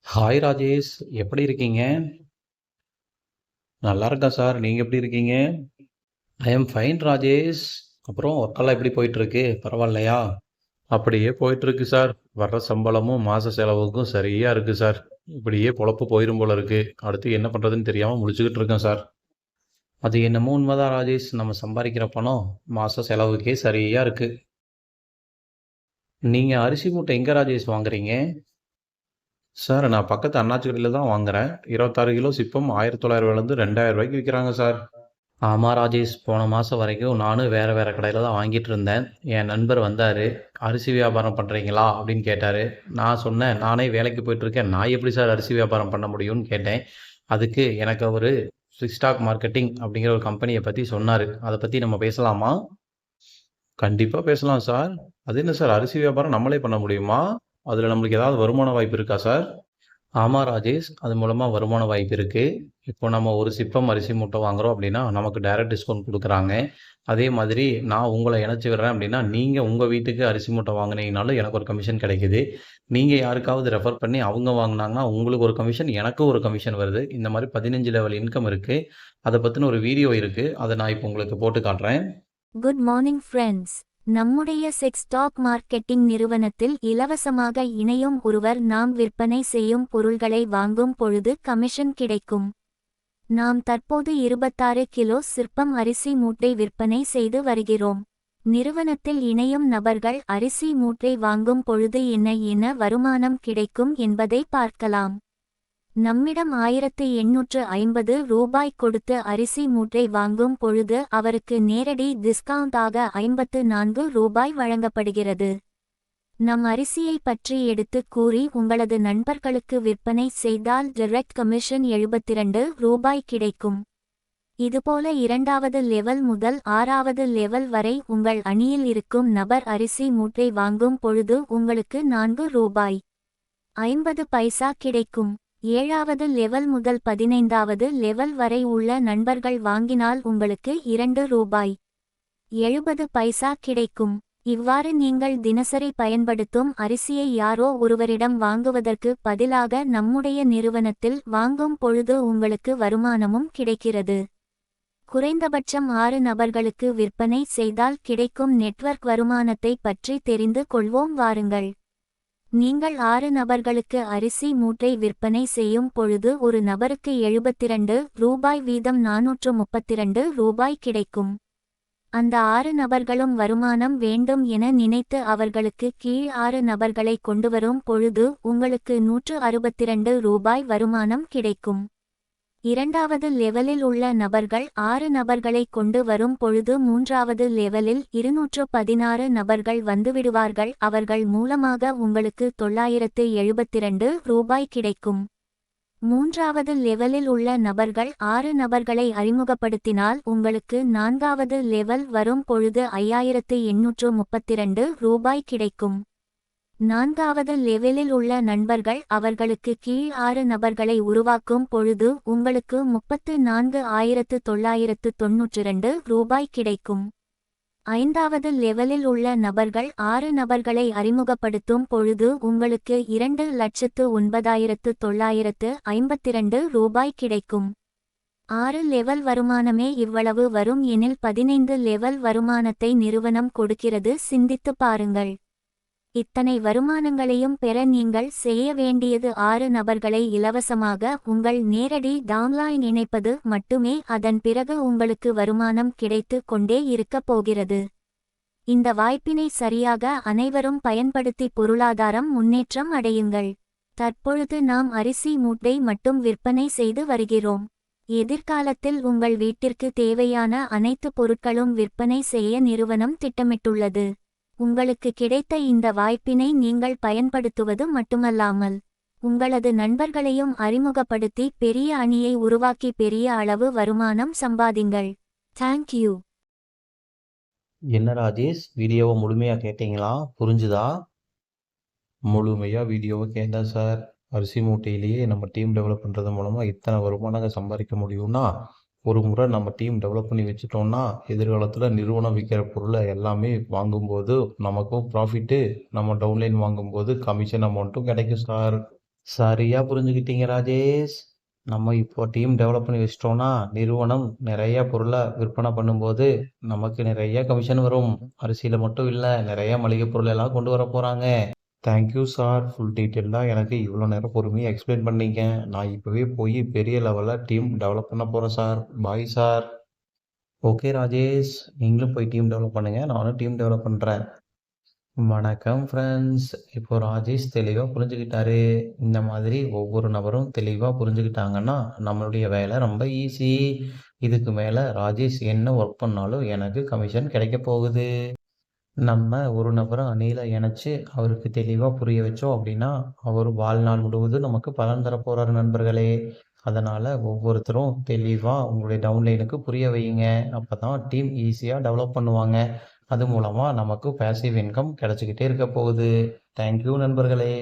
Hi Rajesh, எப்படி இருக்கீங்க? நல்லா இருக்கேன் சார். நீங்க எப்படி இருக்கீங்க? I am fine Rajesh. அப்புறம் ஒர்க்கெல்லாம் எப்படி போயிட்டு இருக்கு? பரவாயில்லையா? அப்படியே போயிட்டு இருக்கு சார். வர்ற சம்பளமும் மாச செலவுக்கும் சரியா இருக்கு சார். இப்படியே பொழப்பு போயிரும் போல இருக்கு. அடுத்து என்ன பண்றதுன்னு தெரியாம முழிச்சுக்கிட்டு இருக்கேன் சார். அது என்னமோ உண்மைதான் ராஜேஷ். நம்ம சம்பாதிக்கிற பணம் மாச செலவுக்கே சரியா இருக்கு. நீங்க அரிசி மூட்டை எங்க ராஜேஷ் வாங்குறீங்க? சார், நான் பக்கத்து அண்ணாச்சி கடையில் தான் வாங்குறேன். 26 கிலோ சிப்பம் 1900 ₹2000 விற்கிறாங்க சார். ஆமாம் ராஜேஷ், போன மாதம் வரைக்கும் நானும் வேறு வேறு கடையில் தான் வாங்கிட்டு இருந்தேன். என் நண்பர் வந்தார். அரிசி வியாபாரம் பண்ணுறீங்களா அப்படின்னு கேட்டார். நான் சொன்னேன், நானே வேலைக்கு போயிட்டுருக்கேன், நான் எப்படி சார் அரிசி வியாபாரம் பண்ண முடியும்னு கேட்டேன். அதுக்கு எனக்கு அவர் ஸ்டாக் மார்க்கெட்டிங் அப்படிங்கிற ஒரு கம்பெனியை பற்றி சொன்னார். அதை பற்றி நம்ம பேசலாமா? கண்டிப்பாக பேசலாம் சார். அது என்ன சார், அரிசி வியாபாரம் நம்மளே பண்ண முடியுமா? அதில் நம்மளுக்கு ஏதாவது வருமான வாய்ப்பு இருக்கா சார்? ஆமாம் ராஜேஷ், அது மூலமாக வருமான வாய்ப்பு இருக்குது. இப்போ நம்ம ஒரு சிப்பம் அரிசி மூட்டை வாங்குறோம் அப்படின்னா நமக்கு டைரக்ட் டிஸ்கவுண்ட் கொடுக்குறாங்க. அதே மாதிரி நான் உங்களை இணைச்சி விடுறேன் அப்படின்னா நீங்கள் உங்கள் வீட்டுக்கு அரிசி மூட்டை வாங்கினீங்கனாலும் எனக்கு ஒரு கமிஷன் கிடைக்குது. நீங்கள் யாருக்காவது ரெஃபர் பண்ணி அவங்க வாங்கினாங்கன்னா உங்களுக்கு ஒரு கமிஷன், எனக்கும் ஒரு கமிஷன் வருது. இந்த மாதிரி 15 லெவல் இன்கம் இருக்குது. அதை பற்றின ஒரு வீடியோ இருக்குது, அதை நான் இப்போ உங்களுக்கு போட்டு காட்டுறேன். Good morning friends. நம்முடைய செக்ஸ் ஸ்டாக் மார்க்கெட்டிங் நிறுவனத்தில் இலவசமாக இணையும் ஒருவர் நாம் விற்பனை செய்யும் பொருள்களை வாங்கும் பொழுது கமிஷன் கிடைக்கும். நாம் தற்போது 26 கிலோ சிற்பம் அரிசி மூட்டை விற்பனை செய்து வருகிறோம். நிறுவனத்தில் இணையும் நபர்கள் அரிசி மூட்டை வாங்கும் பொழுது என்ன வருமானம் கிடைக்கும் என்பதை பார்க்கலாம். நம்மிடம் ₹1850 கொடுத்து அரிசி மூட்டை வாங்கும் பொழுது அவருக்கு நேரடி டிஸ்கவுண்டாக ₹54 வழங்கப்படுகிறது. நம் அரிசியை பற்றி எடுத்து கூறி உங்களது நண்பர்களுக்கு விற்பனை செய்தால் டைரக்ட் கமிஷன் ₹72 கிடைக்கும். இதுபோல 2வது லெவல் முதல் 6வது லெவல் வரை உங்கள் அணியில் இருக்கும் நபர் அரிசி மூட்டை வாங்கும் பொழுது உங்களுக்கு ₹4.50 கிடைக்கும். 7வது லெவல் முதல் 15வது லெவல் வரை உள்ள நண்பர்கள் வாங்கினால் உங்களுக்கு ₹2.70 கிடைக்கும். இவ்வாறு நீங்கள் தினசரி பயன்படுத்தும் அரிசியை யாரோ ஒருவரிடம் வாங்குவதற்கு பதிலாக நம்முடைய நிறுவனத்தில் வாங்கும் பொழுது உங்களுக்கு வருமானமும் கிடைக்கிறது. குறைந்தபட்சம் 6 நபர்களுக்கு விற்பனை செய்தால் கிடைக்கும் நெட்வொர்க் வருமானத்தை பற்றி தெரிந்து கொள்வோம் வாருங்கள். நீங்கள் 6 நபர்களுக்கு அரிசி மூட்டை விற்பனை செய்யும் பொழுது ஒரு நபருக்கு ₹72 வீதம் ₹432 கிடைக்கும். அந்த 6 நபர்களும் வருமானம் வேண்டும் என நினைத்து அவர்களுக்கு கீழ் 6 நபர்களை கொண்டுவரும் பொழுது உங்களுக்கு ₹162 வருமானம் கிடைக்கும். 2வது லெவலில் உள்ள நபர்கள் 6 நபர்களை கொண்டு வரும் பொழுது 3வது லெவலில் 216 நபர்கள் வந்துவிடுவார்கள். அவர்கள் மூலமாக உங்களுக்கு ₹972 கிடைக்கும். 3வது லெவலில் உள்ள நபர்கள் 6 நபர்களை அறிமுகப்படுத்தினால் உங்களுக்கு 4வது லெவல் வரும் பொழுது ₹5832 கிடைக்கும். 4வது லெவலில் உள்ள நண்பர்கள் அவர்களுக்கு கீழ் 6 நபர்களை உருவாக்கும் பொழுது உங்களுக்கு ₹34,992 கிடைக்கும். 5வது லெவலில் உள்ள நபர்கள் 6 நபர்களை அறிமுகப்படுத்தும் பொழுது உங்களுக்கு ₹2,09,952 கிடைக்கும். 6 லெவல் வருமானமே இவ்வளவு வரும் எனில் 15 லெவல் வருமானத்தை நிறுவனம் கொடுக்கிறது. சிந்தித்து பாருங்கள். இத்தனை வருமானங்களையும் பெற நீங்கள் செய்ய வேண்டியது 6 நபர்களை இலவசமாக உங்கள் நேரடி டவுன்லைன் இணைப்பது மட்டுமே. அதன் பிறகு உங்களுக்கு வருமானம் கிடைத்து கொண்டே இருக்கப் போகிறது. இந்த வாய்ப்பினை சரியாக அனைவரும் பயன்படுத்தி பொருளாதாரம் முன்னேற்றம் அடையுங்கள். தற்பொழுது நாம் அரிசி மூட்டை மட்டும் விற்பனை செய்து வருகிறோம். எதிர்காலத்தில் உங்கள் வீட்டிற்கு தேவையான அனைத்து பொருட்களும் விற்பனை செய்ய நிறுவனம் திட்டமிட்டுள்ளது. உங்களுக்கு கிடைத்த இந்த வாய்ப்பினை நீங்கள் பயன்படுத்துவது மட்டுமல்லாமல் உங்களது நண்பர்களையும் அறிமுகப்படுத்தி பெரிய அணியை உருவாக்கி பெரிய அளவு வருமானம் சம்பாதிங்கள். தேங்க்யூ. என்ன ராஜேஷ், வீடியோவை முழுமையாக கேட்டீங்களா? புரிஞ்சுதா? முழுமையாக வீடியோவை கேட்டேன் சார். அரிசி மூட்டையிலேயே நம்ம டீம் டெவலப் பண்ணுறது மூலமாக இத்தனை வருமானங்கள் சம்பாதிக்க முடியும்னா, ஒரு முறை நம்ம டீம் டெவலப் பண்ணி வச்சுட்டோம்னா எதிர்காலத்தில் நிறுவனம் விற்கிற பொருளை எல்லாமே வாங்கும்போது நமக்கும் ப்ராஃபிட்டு, நம்ம டவுன்லைன் வாங்கும்போது கமிஷன் அமௌண்ட்டும் கிடைக்கும் சார். சரியா புரிஞ்சுக்கிட்டீங்க ராஜேஷ். நம்ம இப்போ டீம் டெவலப் பண்ணி வச்சிட்டோம்னா, நிறுவனம் நிறைய பொருளை விற்பனை பண்ணும்போது நமக்கு நிறைய கமிஷன் வரும். அரிசியில மட்டும் இல்ல, நிறைய மளிகை பொருள் எல்லாம் கொண்டு வர போறாங்க. Thank you sir. ஃபுல் டீட்டெயிலாக எனக்கு இவ்வளோ நேரம் பொறுமையாக எக்ஸ்பிளைன் பண்ணீங்க. நான் இப்போவே போய் பெரிய லெவலில் டீம் டெவலப் பண்ண போகிறேன் sir. Bye sir. Okay Rajesh, நீங்களும் போய் டீம் டெவலப் பண்ணுங்க, நானும் டீம் டெவலப் பண்ணுறேன். வணக்கம் ஃப்ரெண்ட்ஸ். இப்போ ராஜேஷ் தெளிவாக புரிஞ்சுக்கிட்டாரு. இந்த மாதிரி ஒவ்வொரு நபரும் தெளிவாக புரிஞ்சுக்கிட்டாங்கன்னா நம்மளுடைய வேலை ரொம்ப ஈஸி. இதுக்கு மேலே ராஜேஷ் என்ன ஒர்க் பண்ணாலும் எனக்கு கமிஷன் கிடைக்க போகுது. நம்ம ஒரு நபரை அணியில இணைச்சு அவருக்கு தெளிவாக புரிய வச்சோம் அப்படின்னா அவர் வாழ்நாள் முழுவதும் நமக்கு பலன் தர போறாரு நண்பர்களே. அதனால ஒவ்வொருத்தரும் தெளிவாக உங்களுடைய டவுன்லைனுக்கு புரிய வையுங்க. அப்பதான் டீம் ஈஸியாக டெவலப் பண்ணுவாங்க. அது மூலமா நமக்கு பேசிவ் இன்கம் கிடைச்சிக்கிட்டே இருக்க போகுது. தேங்க்யூ நண்பர்களே.